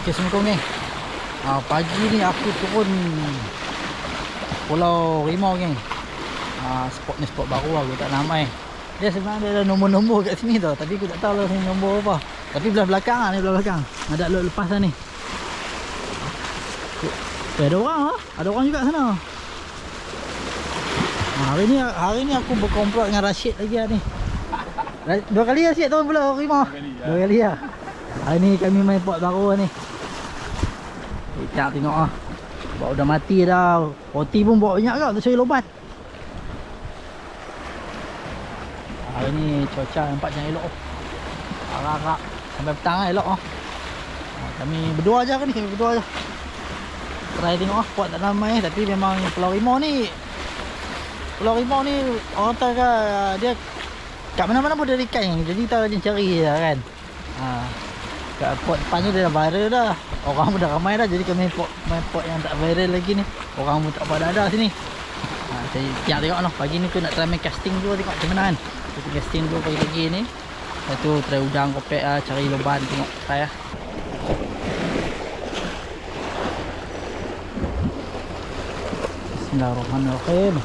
Okay, Assalamualaikum geng. Pagi ni aku turun Pulau Rimau geng. Spot ni spot baru aku tak namai. Dia sebenarnya ada nombor-nombor kat sini tau, tapi aku tak tahu lah ni nombor apa. Tapi belah belakang lah ni, belah belakang. Ada lot lepas lah ni. Ada orang lah. Ada orang juga sana. Hari ni aku berkomplot dengan Rashid lagi lah ni. 2 kali lah Rashid turun Pulau Rimau. 2 kali lah. Hari ni kami main pot baru lah ni. Sekejap tengok lah. Bawa dah mati dah. Roti pun bawa banyak kau untuk cari lobat. Hari ni cuaca nampak jangan elok. Arak-arak sampai petang lah elok lah. Kami berdua je ke ni, kami berdua je. Try tengok lah, pot tak ramai. Tapi memang Pulau Rimau ni orang kata dia kat mana-mana pun ada ikan. Jadi kita rajin cari je kan. Kat pot depan ni dia dah viral dah. Orang pun dah ramai dah. Jadi kami main pot yang tak viral lagi ni. Orang pun tak pada sini. Saya tiap tengok lah. Pagi ni aku nak try main casting dulu, tengok macam mana kan. Kita casting dulu pagi-pagi ni. Lepas tu try udang kopek lah, cari loban, tengok try lah. Bismillahirrahmanirrahim.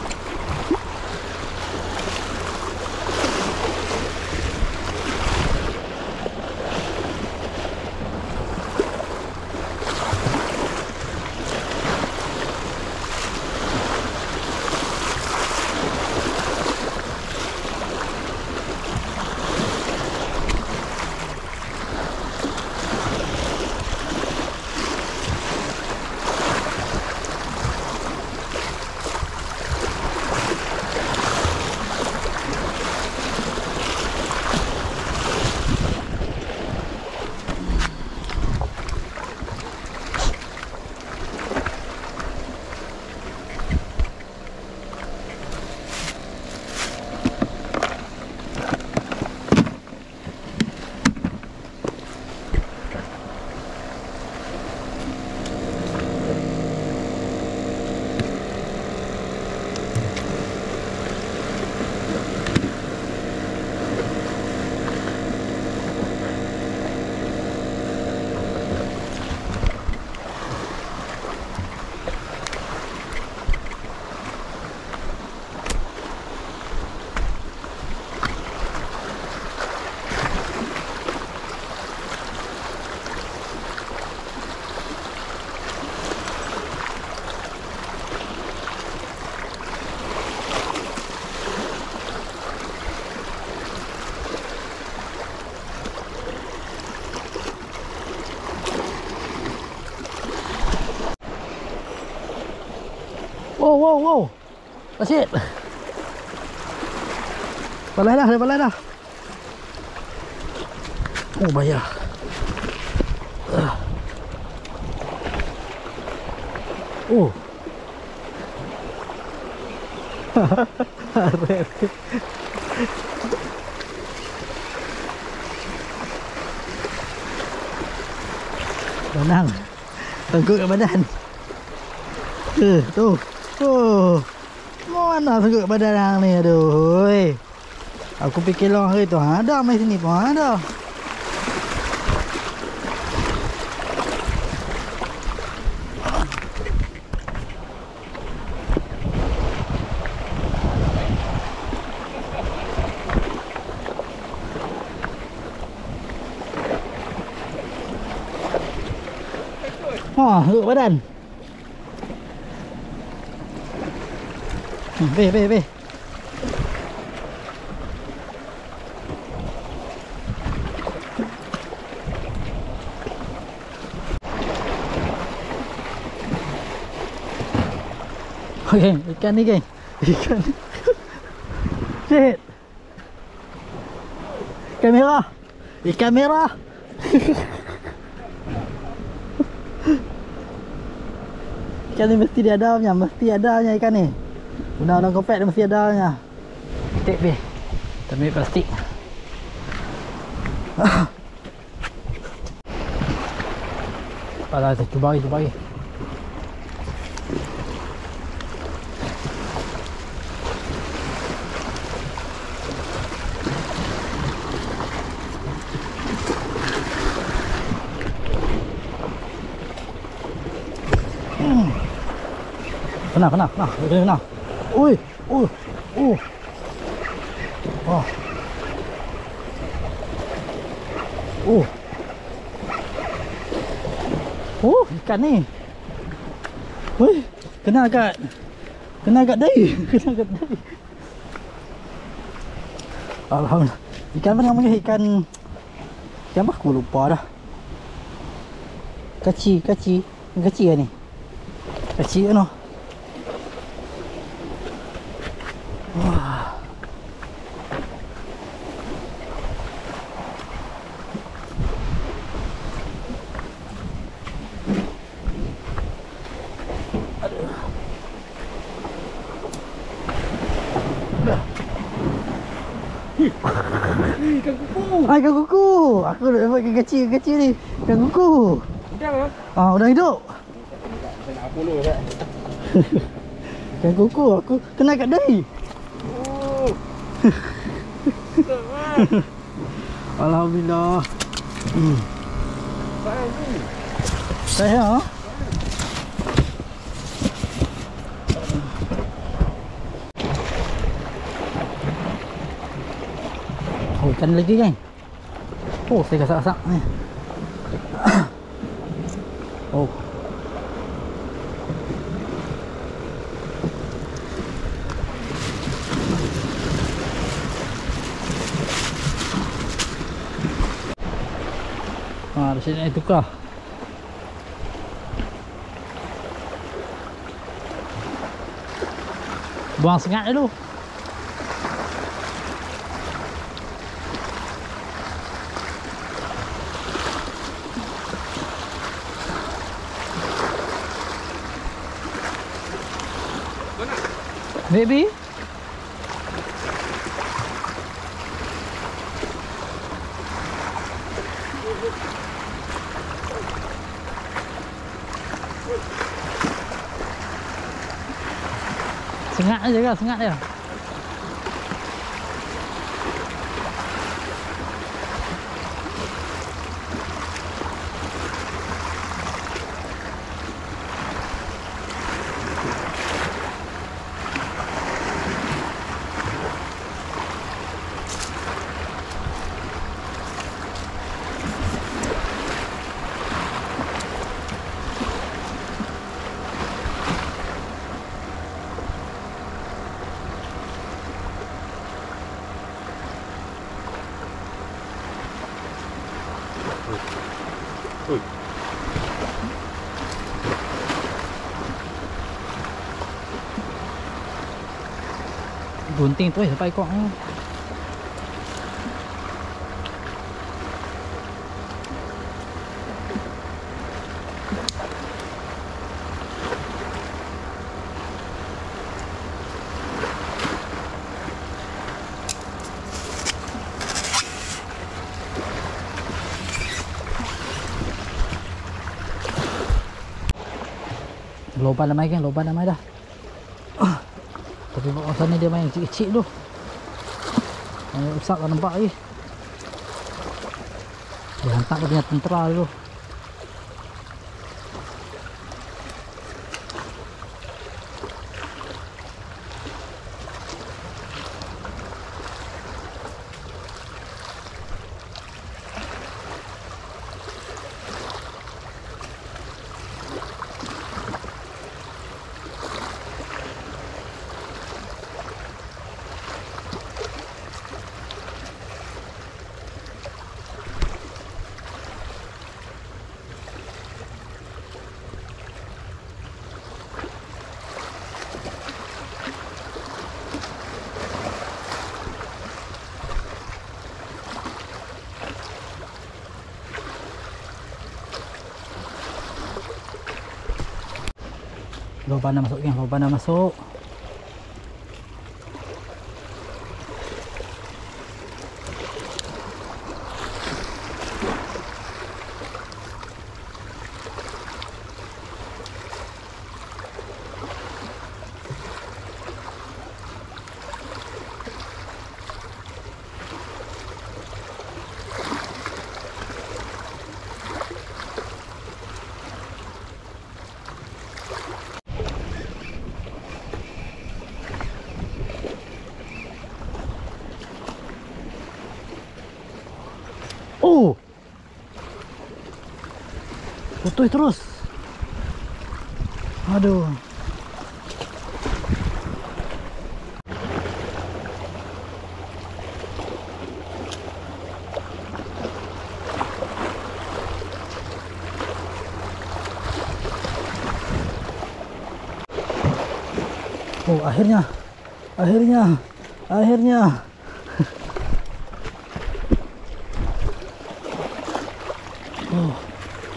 Wow. Rashid. Balai dah. Oh, bahaya. Oh. Tenang. Tengkuk kat badan. Tu. Oh, mana sanggup badan hang ni, aduh. Aku fikir long hari tu ada main sini pun ada. Sanggup badan. Weh. Okay, ikan ni geng. Ikan. Shit. Ikan merah. Ikan ni mesti dia adanya ikan ni. Udang kopek dia mesti adanya. Tip ni. Kita ambil plastik. Alah, cuba lagi. Kena. Kena. Oi. Oh. Oh. Ikan ni. Woi, kena agak dahi. Alhamdulillah. Ikan apa namanya? Ikan apa? Aku lupa dah. Kaci kan ni? Kaci kan noh. Wah. Ikan kuku. Ikan kuku. Aku dah dapat ikan kecil ni. Ikan kuku. Hidup ke? Udah hidup. Saya nak follow tak? Ikan kuku aku kena kat dahi. Oh. Alhamdulillah. Sayang tu. Saya ikan lagi kan? Saya gasak-gasak ni. Di sini nak tukar. Buang sengat dulu. Maybe. Sengat aja kan, sengat dia. Gunting tu sampai kok ni. Loban dah mai dah. Tapi kat sana dia main kecil-kecil tu. Yang besar tak nampak lagi. Dia hantar dia punya tentera dulu. Loban dah masuk geng, loban dah masuk. Putus terus. Aduh. Oh, akhirnya.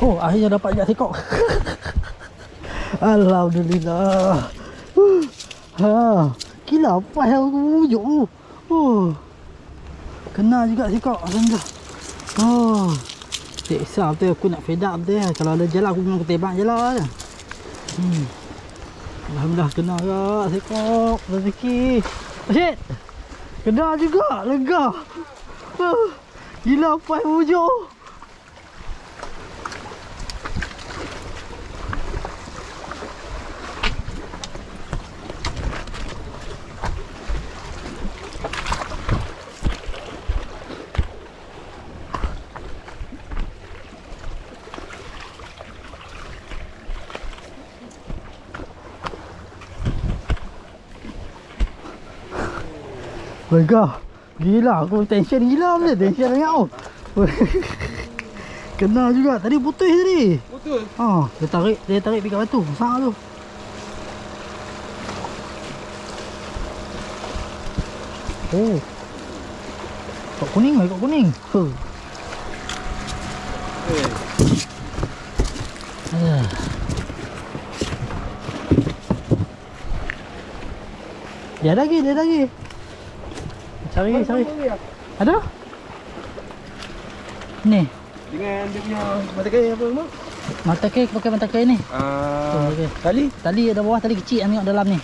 Oh, akhirnya dapat jak sekok. Alhamdulillah. Gila apa yang aku wujud tu. Kena juga sekok. Alhamdulillah. Seksa betul aku nak fed up betul. Kalau ada jalan aku memang ketebak jalan je. Alhamdulillah kena juga sekok. Rezeki. Asyik. Kena juga. Lega. Gila apa yang wujud. Lega. Gila aku tension gila punya. Tension sangat tu. Kena juga. Tadi putus tadi. Putus. Dia tarik pikat batu. Besar tu. Oh. Kok kuning lah, kok kuning. Dia lagi. Cari. Ada? Ni. Dengan dia punya mata kain apa semua? Mata kain, pakai mata kain ni. Okay. Tali ada bawah, tali kecil yang tengok dalam ni.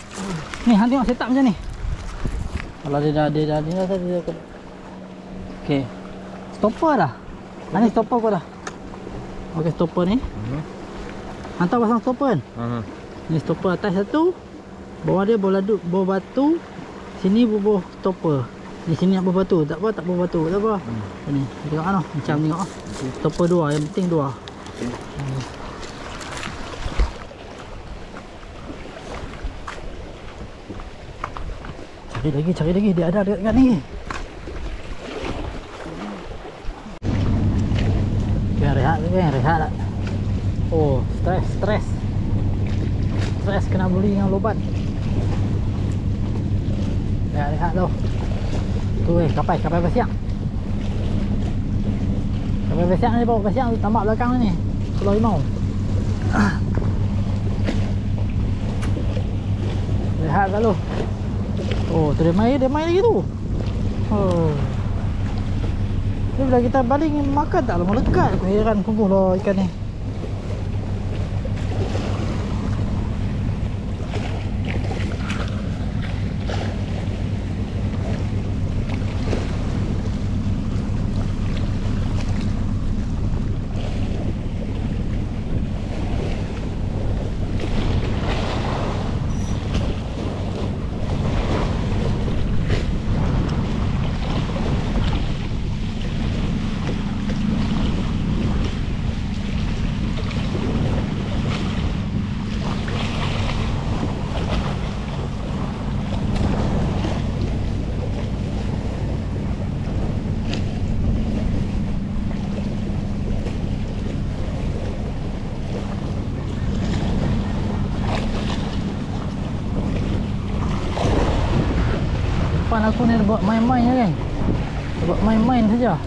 Ni, hang tengok setup macam ni. Kalau dia dah okey. Stopper dah. Ni stopper kau dah. Okey, stopper ni. Hantar pasang stopper kan? Ni stopper atas satu. Bawah dia bawah batu. Sini bawah stopper. Di sini nak berbatu, tak apa, berbatu, tak apa. Ni, tengok ano, macam tengok ah. Stopper dua, yang penting dua. Cari lagi, dia ada dekat ni. Rehat tak? Oh, stres kena beli dengan lobat. Rehat tu. Tu kapai basiang. Kapai basiang ni bawa basiang tu tamak belakang ni. Pulau Limau. Rehat kat lu. Oh, tu dia main lagi tu. Ni bila kita baling makan tak lama lekat. Aku heran kumpul lah ikan ni. Aku ni buat main-main je kan. Buat main-main saja.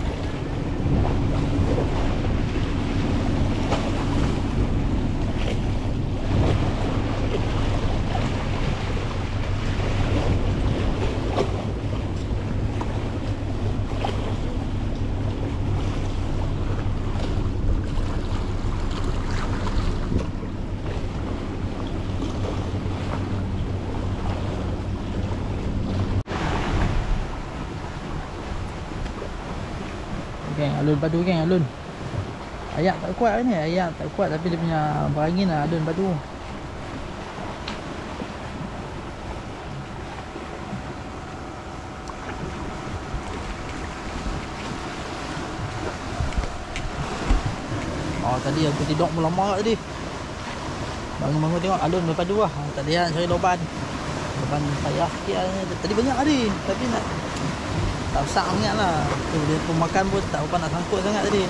Geng, alun padu geng, alun. Ayak tak kuat ni, ayak tak kuat tapi dia punya berangin lah, alun padu. Tadi aku tidur lama tadi. Bangun-bangun tengok alun berpadu lah. Tadi nak cari loban. Loban payah sikit lah. Tadi banyak tadi. Tapi nak tak besar sangat lah. Tu dia pun makan pun tak apa nak sangkut sangat tadi.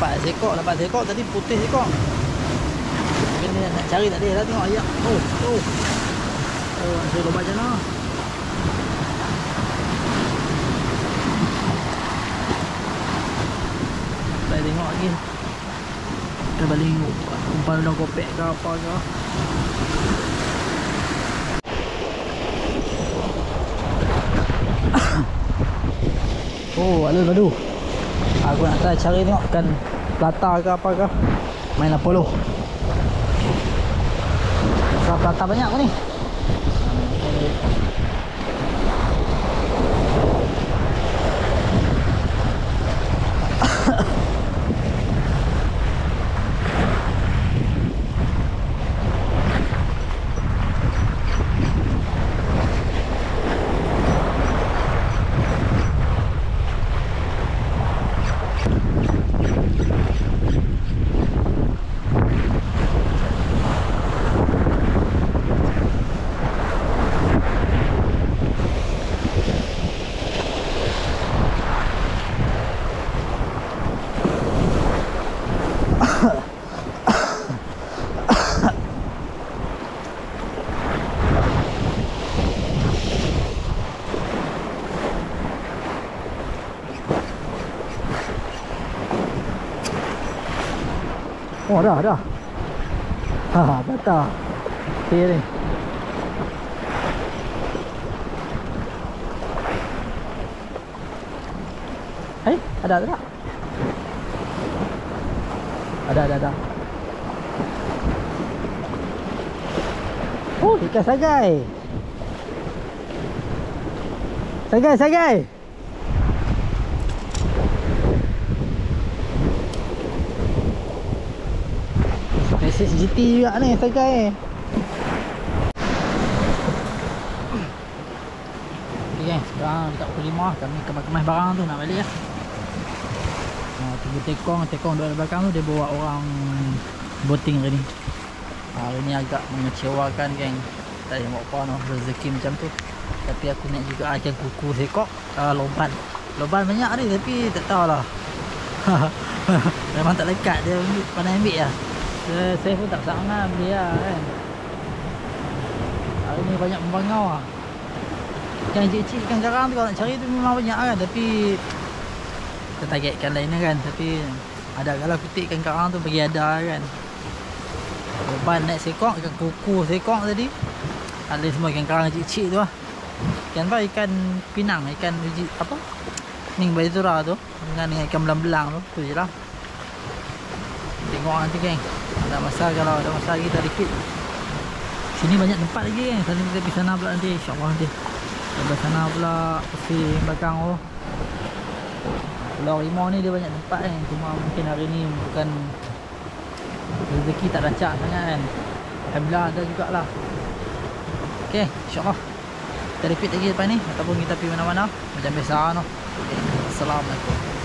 Dapat sekok tadi putih sekok. Mungkin dia nak cari tak ada lah, tengok ayam. Oh, nak cari loban macam mana. Saya tengok lagi. Kita balik umpan dalam kopek ke apa ke. Oh, aduh. Aku nak try cari tengok kan pelata ke apa ke. Main Apollo. Rasa pelata banyak ke ni? Oh dah. Patah. Okay ni. Ada tak? Ada. Oh, ikan sagai. Sagai. Mesej GT juga ni sagai. Okay guys, sekarang dekat pukul 5 kami kemas-kemas barang tu nak balik lah. Tunggu tekong duduk di belakang tu, dia bawa orang boating hari ni. Hari ni agak mengecewakan geng. Tak ada buat apa no, rezeki macam tu. Tapi aku nak juga ikan kuku sekok, loban banyak ni tapi tak tahulah. Memang tak lekat, dia pandai ambil lah. Saya pun tak sangat beli lah kan. Hari ni banyak membangau lah. Ikan kecil, ikan garang tu kalau nak cari tu memang banyak kan. Tapi kita targetkan lain kan. Tapi ada kalau kutik ikan garang tu bagi ada kan. Loban naik sekok, ikan kuku sekok tadi. Ada semua ikan garang kecil tu lah. Ikan apa? Ikan pinang, ikan apa? Ning Baitura tu dengan ikan belang-belang tu. Tu je lah. Tengok nanti geng. Ada masa, kalau ada masa lagi kita repeat. Sini banyak tempat lagi kan. Sana kita pergi sana pula nanti, insyaAllah nanti. Sampai sana pula pusing belakang tu. Pulau Rimau ni dia banyak tempat kan. Cuma mungkin hari ni bukan rezeki tak rancak sangat kan. Alhamdulillah ada jugalah. Okay, insyaAllah kita repeat lagi lepas ni ataupun kita pergi mana-mana macam biasa no. Okay, Assalamualaikum.